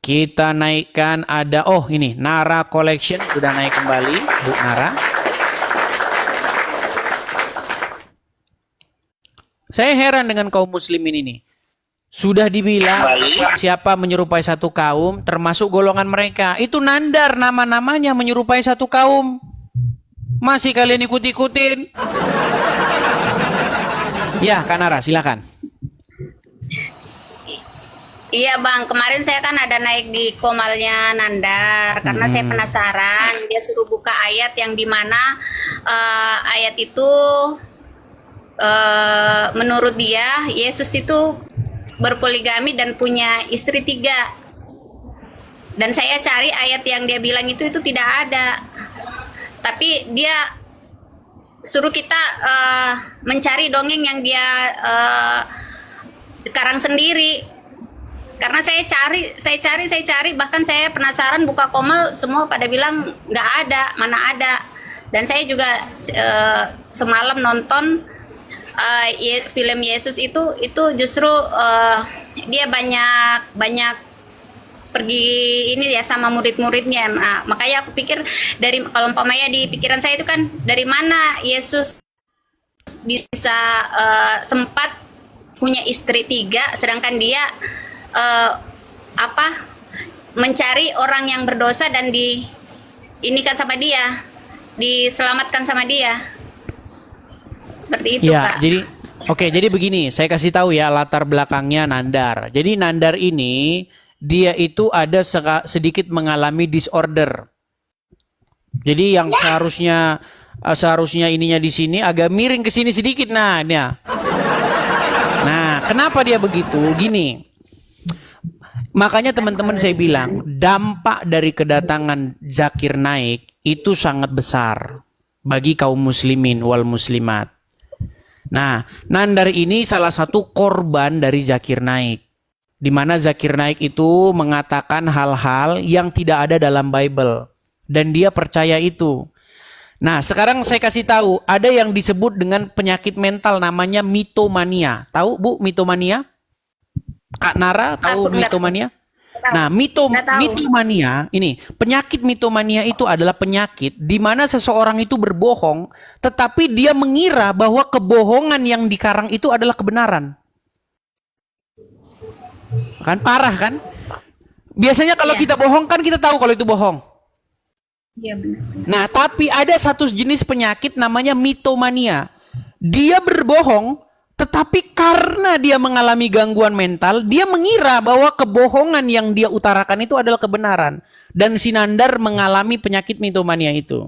Kita naikkan ada, oh ini Nara Collection sudah naik kembali, Bu Nara. Saya heran dengan kaum muslimin ini. Sudah dibilang siapa menyerupai satu kaum termasuk golongan mereka. Itu nandar nama-namanya menyerupai satu kaum. Masih kalian ikut-ikutin. Ya, Kak Nara, silakan. Iya Bang, kemarin saya kan ada naik di komalnya Nandar karena saya penasaran. Dia suruh buka ayat yang dimana ayat itu menurut dia Yesus itu berpoligami dan punya istri 3. Dan saya cari ayat yang dia bilang itu tidak ada. Tapi dia suruh kita mencari dongeng yang dia karang sendiri. Karena saya cari, bahkan saya penasaran buka komal, semua pada bilang nggak ada, mana ada. Dan saya juga semalam nonton film Yesus itu justru dia banyak pergi ini ya sama murid-muridnya. Nah, makanya aku pikir dari kalau umpamanya di pikiran saya itu kan dari mana Yesus bisa sempat punya istri 3, sedangkan dia mencari orang yang berdosa dan diinikan sama dia, diselamatkan sama dia, seperti itu ya, Kak. jadi begini, saya kasih tahu ya latar belakangnya Nandar. Jadi Nandar ini dia itu ada sedikit mengalami disorder. Jadi yang seharusnya ininya di sini agak miring ke sini sedikit. Nah, kenapa dia begitu? Gini. Makanya teman-teman saya bilang dampak dari kedatangan Zakir Naik itu sangat besar bagi kaum muslimin wal muslimat. Nah, Nandar ini salah satu korban dari Zakir Naik. Di mana Zakir Naik itu mengatakan hal-hal yang tidak ada dalam Bible dan dia percaya itu. Nah, sekarang saya kasih tahu ada yang disebut dengan penyakit mental namanya mitomania. Tahu Bu mitomania? Kak Nara tahu mitomania? Nah, mitomania ini, penyakit mitomania itu adalah penyakit di mana seseorang itu berbohong, tetapi dia mengira bahwa kebohongan yang dikarang itu adalah kebenaran. Kan parah kan? Biasanya kalau kita bohong kan kita tahu kalau itu bohong. Iya benar. Nah, tapi ada satu jenis penyakit namanya mitomania. Dia berbohong, tetapi karena dia mengalami gangguan mental, dia mengira bahwa kebohongan yang dia utarakan itu adalah kebenaran. Dan si Nandar mengalami penyakit mitomania itu.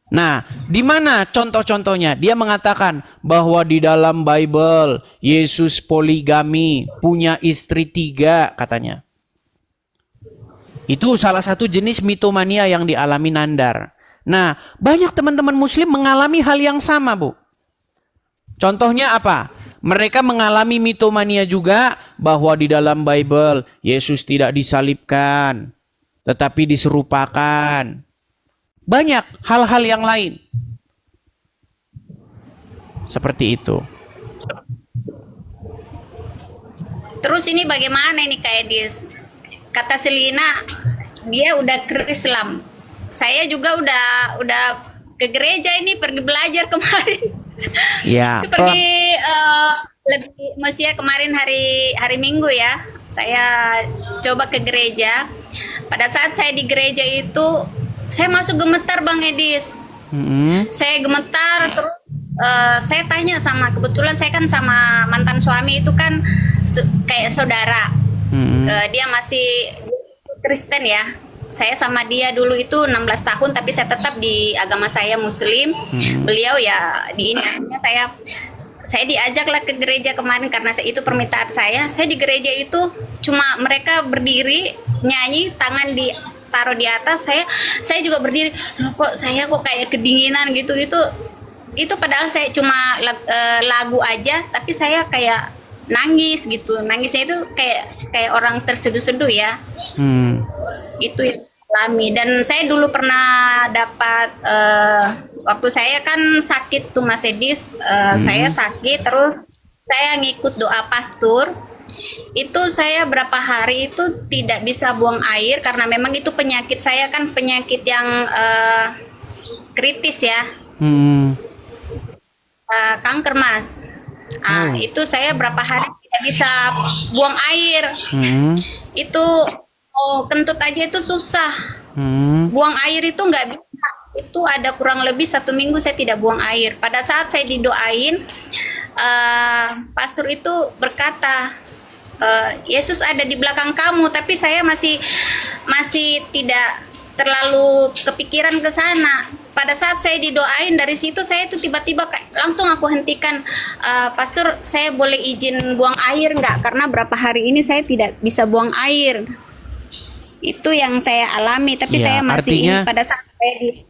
Nah, di mana contoh-contohnya? Dia mengatakan bahwa di dalam Bible, Yesus poligami, punya istri 3 katanya. Itu salah satu jenis mitomania yang dialami Nandar. Nah, banyak teman-teman muslim mengalami hal yang sama, Bu. Contohnya apa? Mereka mengalami mitomania juga bahwa di dalam Bible Yesus tidak disalibkan, tetapi diserupakan. Banyak hal-hal yang lain. Seperti itu. Terus ini bagaimana ini Kak Edis? Kata Selina, dia udah ke Islam. Saya juga udah ke gereja ini, pergi belajar kemarin. Ya. Pergi lebih, maksudnya kemarin hari Minggu ya, saya coba ke gereja. Pada saat saya di gereja itu, saya masuk gemetar Bang Edis. Saya gemetar, terus saya tanya kebetulan saya kan sama mantan suami itu kan kayak saudara. Dia masih Kristen ya. Saya sama dia dulu itu 16 tahun, tapi saya tetap di agama saya Muslim. Beliau ya di ini, artinya saya diajaklah ke gereja kemarin karena itu permintaan saya. Saya di gereja itu cuma mereka berdiri nyanyi, tangan ditaruh di atas. Saya juga berdiri. Loh kok saya kayak kedinginan gitu. Itu padahal saya cuma lagu aja, tapi saya kayak nangis gitu. Nangisnya itu kayak orang terseduh-seduh ya. Itu yang alami. Dan saya dulu pernah dapat waktu saya kan sakit tuh Mas Edis, saya sakit terus saya ngikut doa pastur. Itu saya berapa hari itu tidak bisa buang air karena memang itu penyakit saya kan penyakit yang kritis ya, Hmm. kanker Mas. Oh. Itu saya berapa hari tidak bisa buang air. Hmm. Itu kentut aja itu susah. Hmm. Buang air itu nggak bisa. Itu ada kurang lebih 1 minggu saya tidak buang air. Pada saat saya didoain, pastor itu berkata, Yesus ada di belakang kamu, tapi saya masih tidak terlalu kepikiran ke sana. Pada saat saya didoain dari situ saya itu tiba-tiba langsung aku hentikan, pastor saya boleh izin buang air nggak? Karena berapa hari ini saya tidak bisa buang air. Itu yang saya alami, tapi Ya, saya masih artinya- ini pada saat saya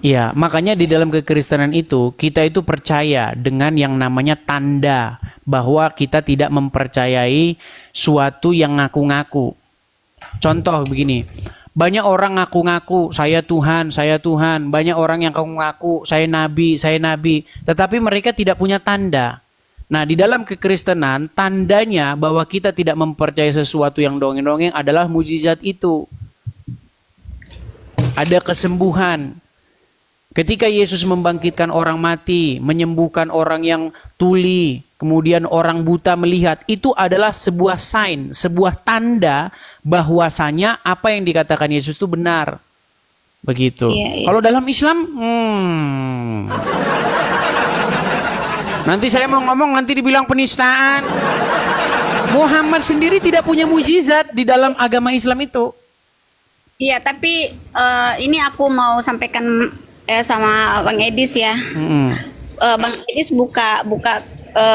Ya, makanya di dalam kekristenan itu kita itu percaya dengan yang namanya tanda bahwa kita tidak mempercayai suatu yang ngaku-ngaku. Contoh begini, banyak orang ngaku-ngaku saya Tuhan, saya Tuhan. Banyak orang yang ngaku-ngaku saya Nabi, tetapi mereka tidak punya tanda. Nah, di dalam kekristenan tandanya bahwa kita tidak mempercayai sesuatu yang dongeng-dongeng adalah mujizat itu. Ada kesembuhan. Ketika Yesus membangkitkan orang mati, menyembuhkan orang yang tuli, kemudian orang buta melihat, itu adalah sebuah sign, sebuah tanda bahwasanya apa yang dikatakan Yesus itu benar. Begitu. Iya, iya. Kalau dalam Islam, nanti saya mau ngomong nanti dibilang penistaan. Muhammad sendiri tidak punya mujizat di dalam agama Islam itu. Iya, tapi ini aku mau sampaikan sama Bang Edis ya. Bang Edis buka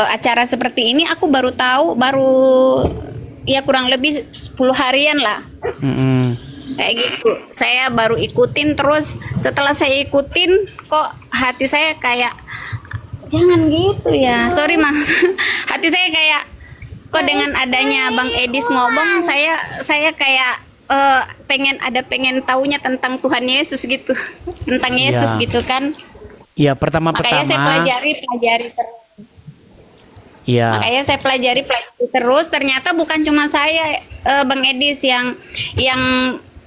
acara seperti ini, aku baru tahu, ya kurang lebih 10 harian lah. Kayak gitu. Saya baru ikutin, terus setelah saya ikutin kok hati saya kayak jangan gitu ya. Sorry Mas. Hati saya kayak kok dengan adanya Bang Edis ngomong saya kayak pengen taunya tentang Tuhan Yesus gitu, tentang Yesus Ya. gitu kan. Ya, Makanya saya pelajari terus. Ya. Makanya saya pelajari terus. Ternyata bukan cuma saya, Bang Edis yang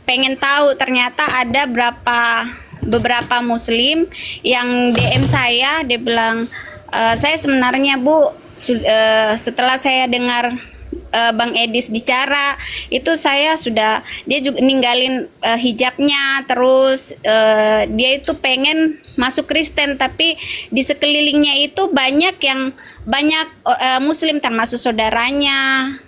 pengen tahu. Ternyata ada beberapa Muslim yang DM saya, dia bilang, saya sebenarnya Bu, setelah saya dengar Bang Edis bicara itu dia juga ninggalin hijabnya, terus dia itu pengen masuk Kristen, tapi di sekelilingnya itu banyak Muslim termasuk saudaranya,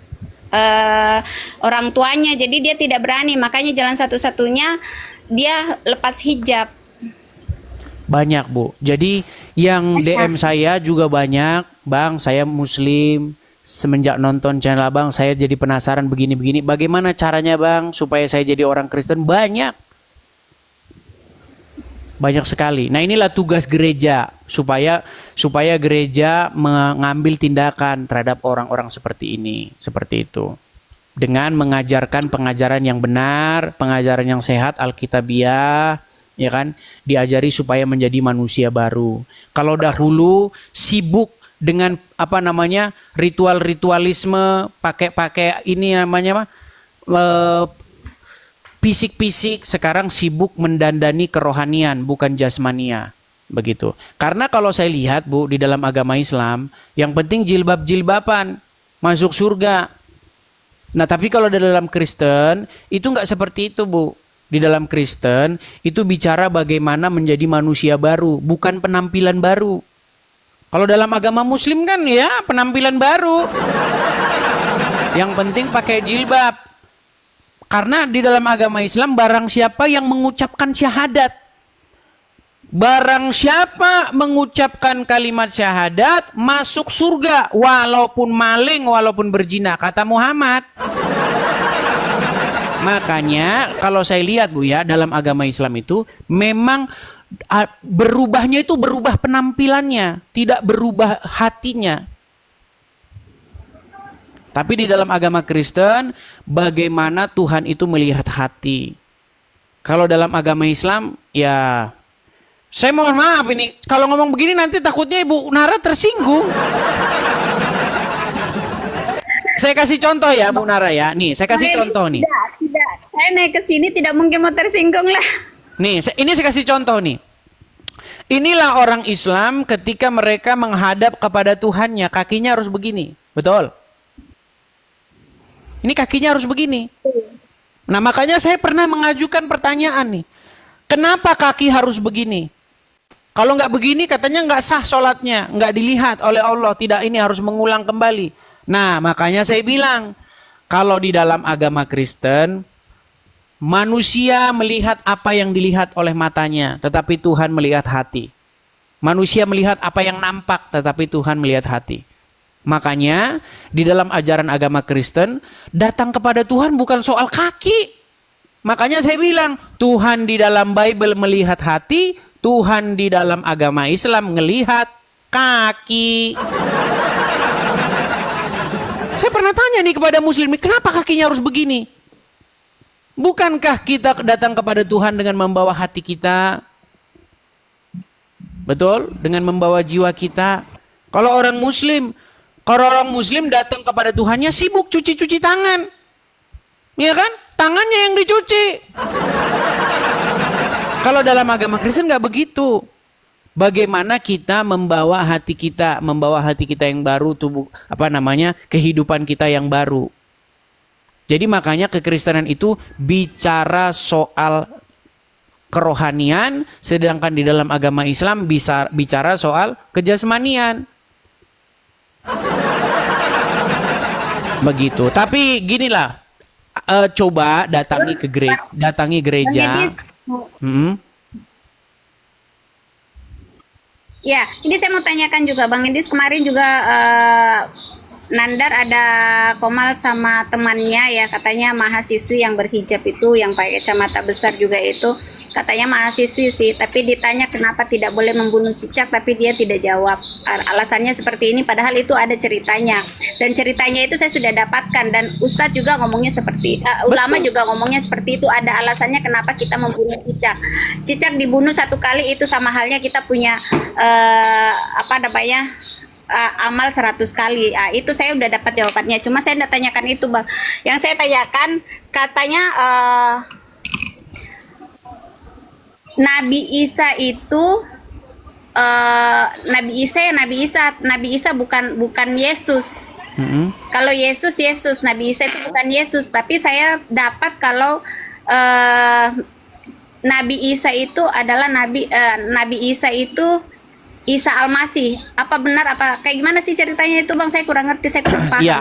orang tuanya, jadi dia tidak berani, makanya jalan satu-satunya dia lepas hijab. Banyak Bu. Jadi yang DM saya juga banyak, Bang saya Muslim. Semenjak nonton channel Abang saya jadi penasaran begini-begini. Bagaimana caranya Bang supaya saya jadi orang Kristen? Banyak sekali. Nah inilah tugas gereja supaya gereja mengambil tindakan terhadap orang-orang seperti ini, seperti itu. Dengan mengajarkan pengajaran yang benar, pengajaran yang sehat, Alkitabiah, ya kan? Diajari supaya menjadi manusia baru. Kalau dahulu sibuk dengan ritualisme, pakai ini namanya fisik-fisik, sekarang sibuk mendandani kerohanian bukan jasmania, begitu. Karena kalau saya lihat Bu di dalam agama Islam yang penting jilbab-jilbaban masuk surga. Nah tapi kalau di dalam Kristen itu nggak seperti itu Bu. Di dalam Kristen itu bicara bagaimana menjadi manusia baru, bukan penampilan baru. Kalau dalam agama Muslim kan ya penampilan baru. Yang penting pakai jilbab. Karena di dalam agama Islam barang siapa yang mengucapkan syahadat, barang siapa mengucapkan kalimat syahadat masuk surga walaupun maling, walaupun berzina, kata Muhammad. Makanya kalau saya lihat Bu ya dalam agama Islam itu memang berubahnya itu berubah penampilannya, tidak berubah hatinya. Tapi di dalam agama Kristen, bagaimana Tuhan itu melihat hati. Kalau dalam agama Islam, ya saya mohon maaf ini, kalau ngomong begini nanti takutnya Ibu Nara tersinggung. Saya kasih contoh ya, Bu Nara ya. Nih, saya kasih contoh nih. Tidak. Saya naik ke sini tidak mungkin mau tersinggung lah. Nih, ini saya kasih contoh nih. Inilah orang Islam ketika mereka menghadap kepada Tuhannya, kakinya harus begini. Betul? Ini kakinya harus begini. Nah, makanya saya pernah mengajukan pertanyaan nih. Kenapa kaki harus begini? Kalau nggak begini katanya nggak sah sholatnya, nggak dilihat oleh Allah. Tidak, ini harus mengulang kembali. Nah, makanya saya bilang, kalau di dalam agama Kristen, manusia melihat apa yang dilihat oleh matanya, tetapi Tuhan melihat hati. Manusia melihat apa yang nampak, tetapi Tuhan melihat hati. Makanya di dalam ajaran agama Kristen, datang kepada Tuhan bukan soal kaki. Makanya saya bilang, Tuhan di dalam Bible melihat hati, Tuhan di dalam agama Islam melihat kaki. Saya pernah tanya nih kepada muslim, kenapa kakinya harus begini? Bukankah kita datang kepada Tuhan dengan membawa hati kita? Betul? Dengan membawa jiwa kita. Kalau orang muslim datang kepada Tuhannya sibuk cuci-cuci tangan. Iya kan? Tangannya yang dicuci. Kalau dalam agama Kristen nggak begitu. Bagaimana kita membawa hati kita yang baru, kehidupan kita yang baru. Jadi makanya kekristenan itu bicara soal kerohanian, sedangkan di dalam agama Islam bisa bicara soal kejasmanian. Begitu. Tapi ginilah, coba datangi gereja. Ya, ini saya mau tanyakan juga, Bang Edis. Kemarin juga Nandar ada komal sama temannya ya, katanya mahasiswi yang berhijab itu, yang pakai kacamata besar juga itu, katanya mahasiswi sih, tapi ditanya kenapa tidak boleh membunuh cicak, tapi dia tidak jawab. Alasannya seperti ini, padahal itu ada ceritanya, dan ceritanya itu saya sudah dapatkan, dan Ustadz juga ngomongnya seperti, ulama juga ngomongnya seperti itu, ada alasannya kenapa kita membunuh cicak. Cicak dibunuh satu kali itu sama halnya kita punya amal 100 kali. Itu saya udah dapat jawabannya. Cuma saya udah tanyakan itu, Bang. Yang saya tanyakan katanya Nabi Isa itu Nabi Isa bukan Yesus. Kalau Yesus, Nabi Isa itu bukan Yesus. Tapi saya dapat kalau Nabi Isa itu adalah Nabi Isa itu Isa Al-Masih. Apa benar, apa kayak gimana sih ceritanya itu, Bang? Saya kurang ngerti, saya kurang paham. Ya,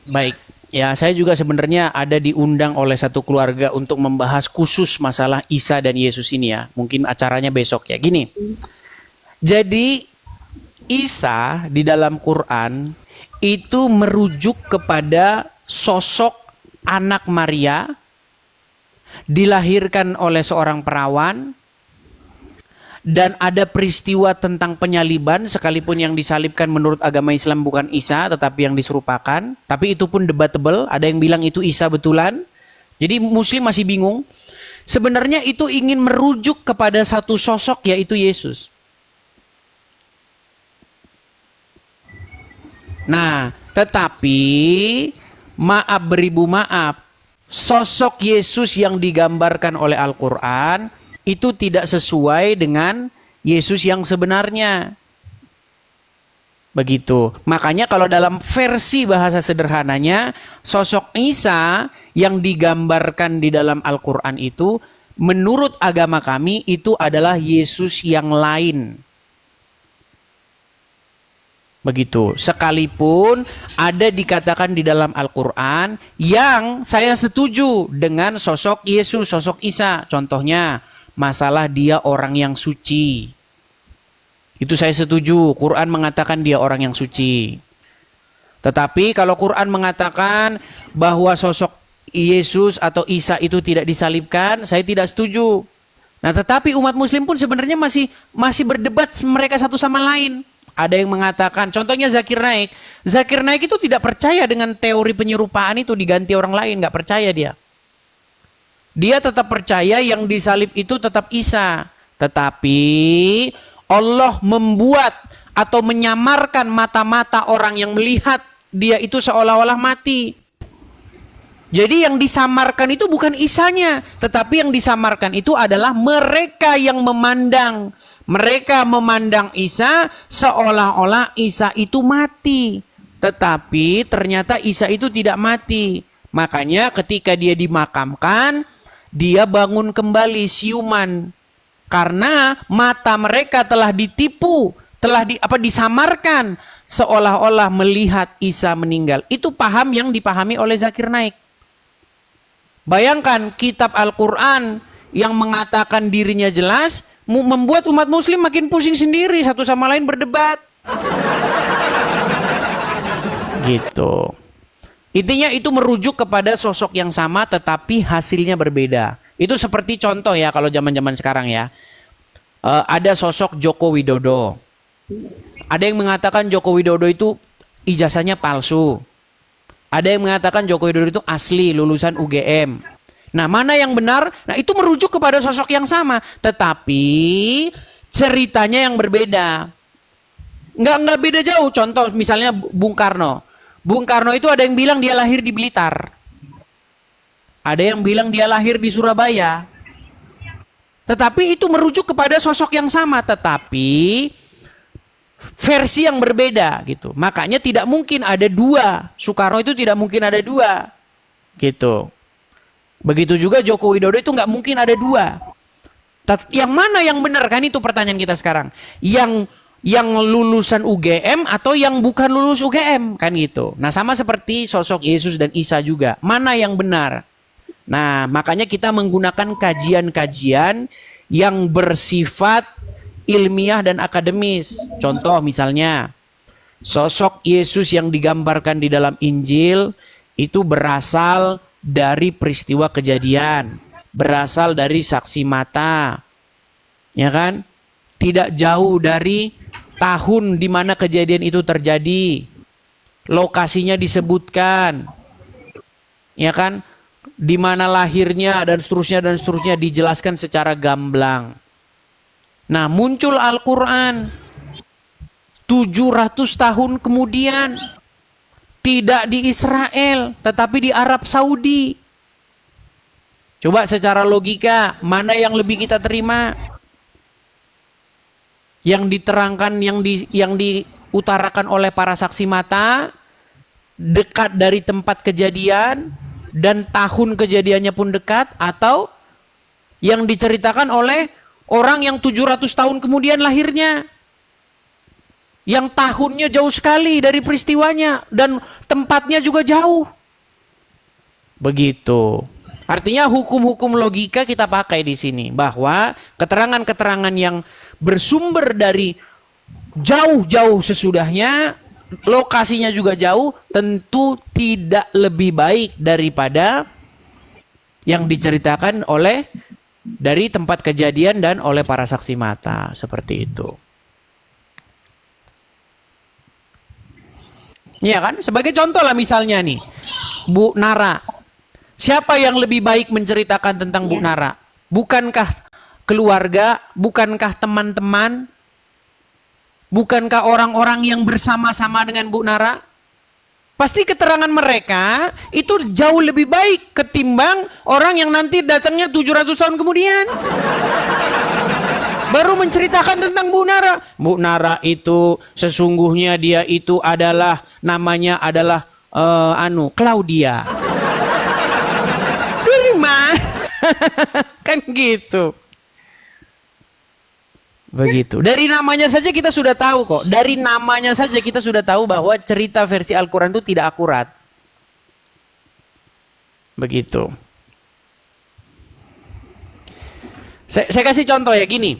baik. Ya, saya juga sebenarnya ada diundang oleh satu keluarga untuk membahas khusus masalah Isa dan Yesus ini ya. Mungkin acaranya besok ya. Gini. Jadi Isa di dalam Quran itu merujuk kepada sosok anak Maria, dilahirkan oleh seorang perawan. Dan ada peristiwa tentang penyaliban, sekalipun yang disalibkan menurut agama Islam bukan Isa, tetapi yang diserupakan. Tapi itu pun debatable, ada yang bilang itu Isa betulan. Jadi muslim masih bingung. Sebenarnya itu ingin merujuk kepada satu sosok, yaitu Yesus. Nah, tetapi maaf beribu maaf, sosok Yesus yang digambarkan oleh Al-Quran itu tidak sesuai dengan Yesus yang sebenarnya. Begitu. Makanya kalau dalam versi bahasa sederhananya, sosok Isa yang digambarkan di dalam Al-Quran itu, menurut agama kami itu adalah Yesus yang lain. Begitu. Sekalipun ada dikatakan di dalam Al-Quran yang saya setuju dengan sosok Yesus, sosok Isa. Contohnya, masalah dia orang yang suci. Itu saya setuju. Quran mengatakan dia orang yang suci. Tetapi kalau Quran mengatakan bahwa sosok Yesus atau Isa itu tidak disalibkan, saya tidak setuju. Nah, tetapi umat muslim pun sebenarnya masih berdebat mereka satu sama lain. Ada yang mengatakan, contohnya Zakir Naik. Zakir Naik itu tidak percaya dengan teori penyerupaan itu diganti orang lain, nggak percaya dia. Dia tetap percaya yang disalib itu tetap Isa. Tetapi Allah membuat atau menyamarkan mata-mata orang yang melihat dia itu seolah-olah mati. Jadi yang disamarkan itu bukan Isanya, tetapi yang disamarkan itu adalah mereka yang memandang. Mereka memandang Isa seolah-olah Isa itu mati. Tetapi ternyata Isa itu tidak mati. Makanya ketika dia dimakamkan, dia bangun kembali siuman. Karena mata mereka telah ditipu, telah disamarkan seolah-olah melihat Isa meninggal. Itu paham yang dipahami oleh Zakir Naik. Bayangkan kitab Al-Quran yang mengatakan dirinya jelas membuat umat muslim makin pusing sendiri, satu sama lain berdebat. Gitu. Intinya itu merujuk kepada sosok yang sama tetapi hasilnya berbeda. Itu seperti contoh ya kalau zaman-zaman sekarang ya. Ada sosok Joko Widodo. Ada yang mengatakan Joko Widodo itu ijazahnya palsu. Ada yang mengatakan Joko Widodo itu asli lulusan UGM. Nah, mana yang benar? Nah, itu merujuk kepada sosok yang sama, tetapi ceritanya yang berbeda. Nggak beda jauh. Contoh misalnya Bung Karno. Bung Karno itu ada yang bilang dia lahir di Blitar. Ada yang bilang dia lahir di Surabaya. Tetapi itu merujuk kepada sosok yang sama, tetapi versi yang berbeda gitu. Makanya tidak mungkin ada dua. Soekarno itu tidak mungkin ada dua. Gitu. Begitu juga Joko Widodo itu nggak mungkin ada dua. Yang mana yang benar kan itu pertanyaan kita sekarang. Yang lulusan UGM atau yang bukan lulus UGM kan gitu. Nah, sama seperti sosok Yesus dan Isa juga. Mana yang benar? Nah, makanya kita menggunakan kajian-kajian yang bersifat ilmiah dan akademis. Contoh misalnya, sosok Yesus yang digambarkan di dalam Injil itu berasal dari peristiwa kejadian, berasal dari saksi mata. Ya kan? Tidak jauh dari tahun di mana kejadian itu terjadi. Lokasinya disebutkan. Ya kan? Di mana lahirnya dan seterusnya dijelaskan secara gamblang. Nah, muncul Al-Quran 700 tahun kemudian. Tidak di Israel, tetapi di Arab Saudi. Coba secara logika, mana yang lebih kita terima? Yang diterangkan, yang diutarakan oleh para saksi mata, dekat dari tempat kejadian, dan tahun kejadiannya pun dekat, atau yang diceritakan oleh orang yang 700 tahun kemudian lahirnya, yang tahunnya jauh sekali dari peristiwanya dan tempatnya juga jauh. Begitu. Artinya hukum-hukum logika kita pakai di sini, bahwa keterangan-keterangan yang bersumber dari jauh-jauh sesudahnya, lokasinya juga jauh, tentu tidak lebih baik daripada yang diceritakan oleh dari tempat kejadian dan oleh para saksi mata. Seperti itu. Iya kan? Sebagai contoh lah misalnya nih, Bu Nara. Siapa yang lebih baik menceritakan tentang Bu Nara? Bukankah keluarga? Bukankah teman-teman? Bukankah orang-orang yang bersama-sama dengan Bu Nara? Pasti keterangan mereka itu jauh lebih baik ketimbang orang yang nanti datangnya 700 tahun kemudian. Baru menceritakan tentang Bu Nara. Bu Nara itu sesungguhnya dia itu adalah namanya adalah Claudia. Dari mana? Kan gitu. Begitu. Dari namanya saja kita sudah tahu kok. Dari namanya saja kita sudah tahu bahwa cerita versi Al-Quran itu tidak akurat. Begitu. Saya kasih contoh ya gini.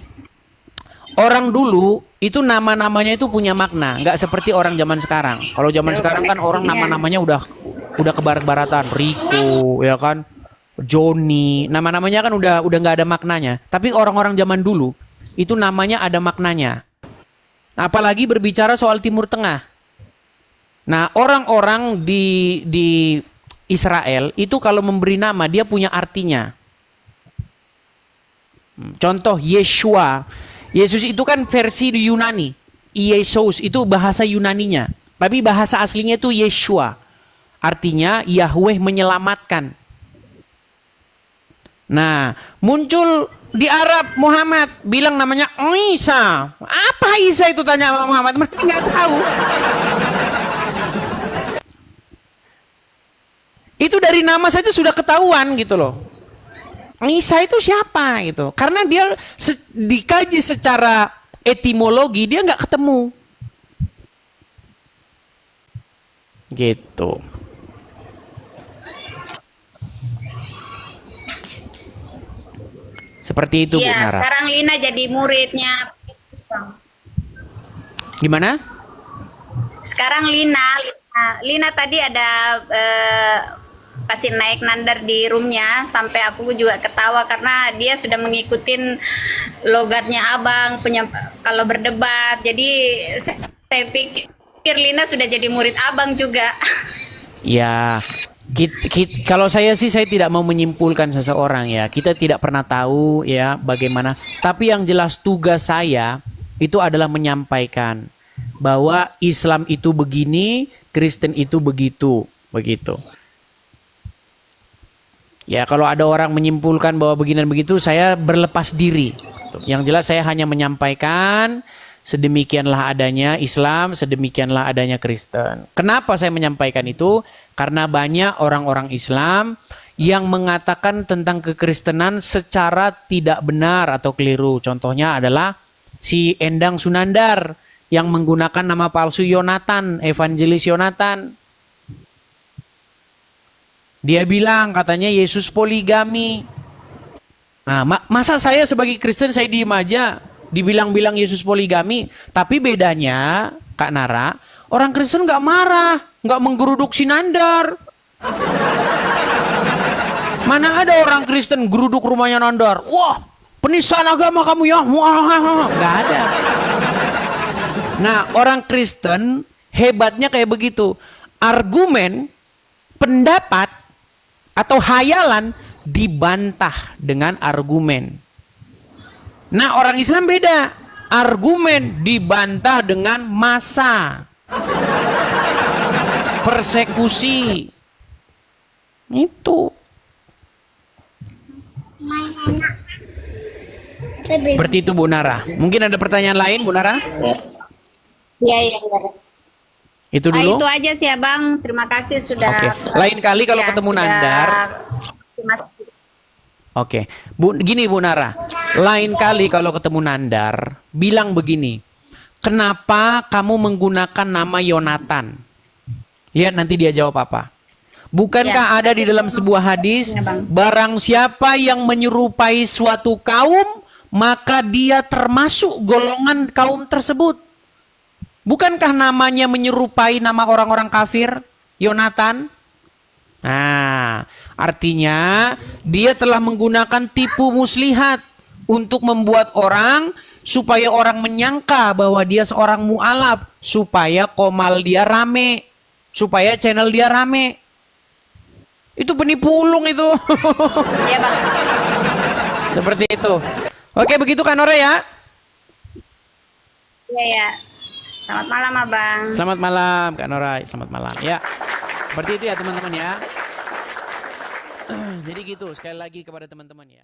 Orang dulu itu nama-namanya itu punya makna, nggak seperti orang zaman sekarang. Kalau zaman sekarang kan orang nama-namanya udah ke barat-baratan, Rico, ya kan, Johnny, nama-namanya kan udah nggak ada maknanya. Tapi orang-orang zaman dulu itu namanya ada maknanya. Nah, apalagi berbicara soal Timur Tengah. Nah, orang-orang di Israel itu kalau memberi nama dia punya artinya. Contoh Yeshua. Yesus itu kan versi Yunani. Yesus itu bahasa Yunaninya. Tapi bahasa aslinya itu Yeshua. Artinya Yahweh menyelamatkan. Nah, muncul di Arab Muhammad bilang namanya Isa. Apa Isa itu, tanya sama Muhammad, mereka nggak tahu. Itu dari nama saja sudah ketahuan gitu loh. Isa itu siapa gitu. Karena dia dikaji secara etimologi, dia nggak ketemu. Gitu. Seperti itu, Bu Iya, Nara. sekarang Lina jadi muridnya. Gimana? Sekarang Lina tadi ada kasih naik nandar di roomnya, sampai aku juga ketawa karena dia sudah mengikutin logatnya abang kalau berdebat. Jadi saya pikir Lina sudah jadi murid abang juga. Ya, kalau saya sih, saya tidak mau menyimpulkan seseorang ya. Kita tidak pernah tahu ya bagaimana. Tapi yang jelas tugas saya itu adalah menyampaikan bahwa Islam itu begini, Kristen itu begitu, begitu. Ya, kalau ada orang menyimpulkan bahwa begini dan begitu, saya berlepas diri. Yang jelas saya hanya menyampaikan sedemikianlah adanya Islam, sedemikianlah adanya Kristen. Kenapa saya menyampaikan itu? Karena banyak orang-orang Islam yang mengatakan tentang kekristenan secara tidak benar atau keliru. Contohnya adalah si Endang Sunandar yang menggunakan nama palsu Yonatan, Evangelis Yonatan. Dia bilang katanya Yesus poligami. Nah, masa saya sebagai Kristen saya diem aja dibilang-bilang Yesus poligami? Tapi bedanya, Kak Nara, orang Kristen nggak marah, nggak menggeruduk si Nandar. Mana ada orang Kristen geruduk rumahnya Nandar? Wah, penistaan agama kamu ya? Nggak ada. Nah, orang Kristen hebatnya kayak begitu. Argumen, pendapat, atau hayalan dibantah dengan argumen. Nah, orang Islam beda. Argumen dibantah dengan massa. Persekusi. Itu. Seperti itu, Bu Nara. Mungkin ada pertanyaan lain, Bu Nara? Iya, iya. Itu dulu. Itu aja sih Abang. Terima kasih sudah. Oke. Lain kali kalau ketemu sudah Nandar. Oke. Gini Bu Nara. Lain kali kalau ketemu Nandar, bilang begini. Kenapa kamu menggunakan nama Yonatan? Lihat nanti dia jawab apa. Bukankah ada di dalam sebuah hadis, barang siapa yang menyerupai suatu kaum, maka dia termasuk golongan kaum tersebut. Bukankah namanya menyerupai nama orang-orang kafir, Yonatan? Nah, artinya dia telah menggunakan tipu muslihat untuk membuat orang, supaya orang menyangka bahwa dia seorang mu'alaf, supaya komal dia rame, supaya channel dia rame. Itu penipu ulung itu. Iya Bang. Seperti itu. Oke, begitu kan Nora ya? Iya ya. Selamat malam Abang. Selamat malam Kak Nora, selamat malam. Ya, seperti itu ya teman-teman ya. Jadi gitu, sekali lagi kepada teman-teman ya.